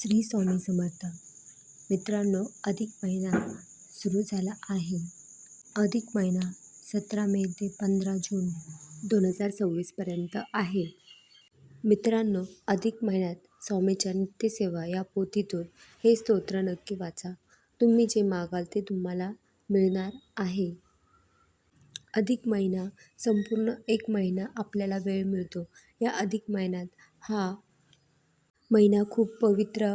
श्री स्वामी समर्थ. मित्रांनो, अधिक महिना सुरू झाला आहे. अधिक महिना 17 मे ते 15 जून 2026 आहे. मित्रांनो, अधिक महिन्यात स्वामीच्या नित्यसेवा या पोथीतून हे स्तोत्र नक्की वाचा. तुम्ही जे मागाल ते तुम्हाला मिळणार आहे. अधिक महिना संपूर्ण 1 महिना आपल्याला वेळ मिळतो. या अधिक महिन्यात हा महिना खूप पवित्र,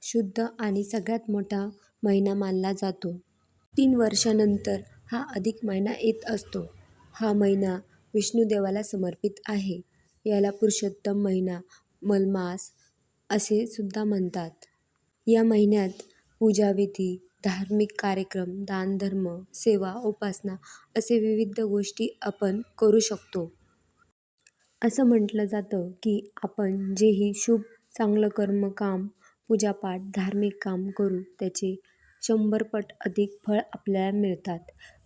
शुद्ध आणि सगळ्यात मोठा महिना मानला जातो. 3 वर्षांनंतर हा अधिक महिना येत असतो. हा महिना विष्णुदेवाला समर्पित आहे. याला पुरुषोत्तम महिना, मलमास असे सुद्धा म्हणतात. या महिन्यात पूजाविधी, धार्मिक कार्यक्रम, दानधर्म, सेवा, उपासना असे विविध गोष्टी आपण करू शकतो. असं म्हटलं जातं की आपण जेही शुभ चांगलं कर्म, काम, पूजापाठ, धार्मिक काम करू त्याचे 100 पट अधिक फळ आपल्याला मिळतात.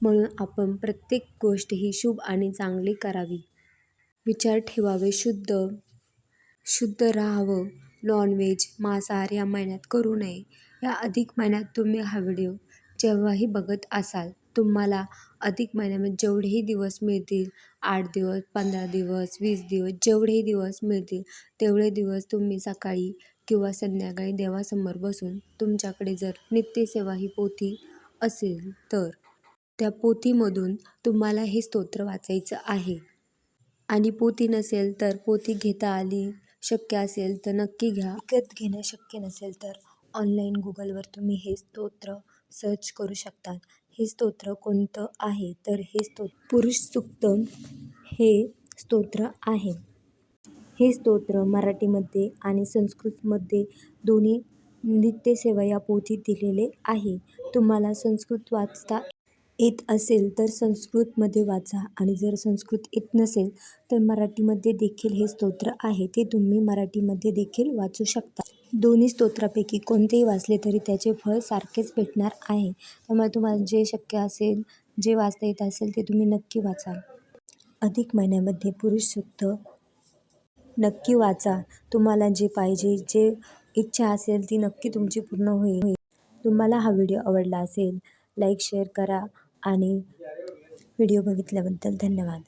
म्हणून आपण प्रत्येक गोष्ट ही शुभ आणि चांगली करावी. विचार ठेवावे, शुद्ध राहावं. नॉनव्हेज, मांसाहार या महिन्यात करू नये. या अधिक महिन्यात तुम्ही हा व्हिडिओ जेव्हाही बघत असाल, तुम्हाला अधिक महिन्यामध्ये जेवढेही दिवस मिळतील, 8 दिवस, 15 दिवस, 20 दिवस, जेवढेही दिवस मिळतील तेवढे दिवस तुम्ही सकाळी किंवा संध्याकाळी देवासमोर बसून तुमच्याकडे जर नित्यसेवा ही पोथी असेल तर त्या पोथीमधून तुम्हाला हे स्तोत्र वाचायचं आहे. आणि पोथी नसेल तर पोथी घेता आली, शक्य असेल तर नक्की घ्या. विकत घेणं शक्य नसेल तर ऑनलाईन गुगलवर तुम्ही हे स्तोत्र सर्च करू शकता. हे स्तोत्र कोणतं आहे तर हे स्तोत्र पुरुष सूक्त हे स्तोत्र आहे. हे स्तोत्र मराठीमध्ये आणि संस्कृतमध्ये दोन्ही नित्यसेवा या पोथीत दिलेले आहे. तुम्हाला संस्कृत वाचता येत असेल तर संस्कृतमध्ये वाचा आणि जर संस्कृत येत नसेल तर मराठीमध्ये देखील हे स्तोत्र आहे, ते तुम्ही मराठीमध्ये देखील वाचू शकता. दोन्ही स्तोत्रापैकी कोणतेही वाचले तरी त्याचे फळ सारखेच भेटणार आहे. त्यामुळे तुम्हाला जे शक्य असेल, जे वाचता येत असेल ते तुम्ही नक्की वाचा. अधिक महिन्यामध्ये पुरुष सूक्त नक्की वाचा. तुम्हाला जे पाहिजे, जे इच्छा असेल ती नक्की तुमची पूर्ण होईल. तुम्हाला हा व्हिडिओ आवडला असेल, लाईक शेअर करा आणि व्हिडिओ बघितल्याबद्दल धन्यवाद.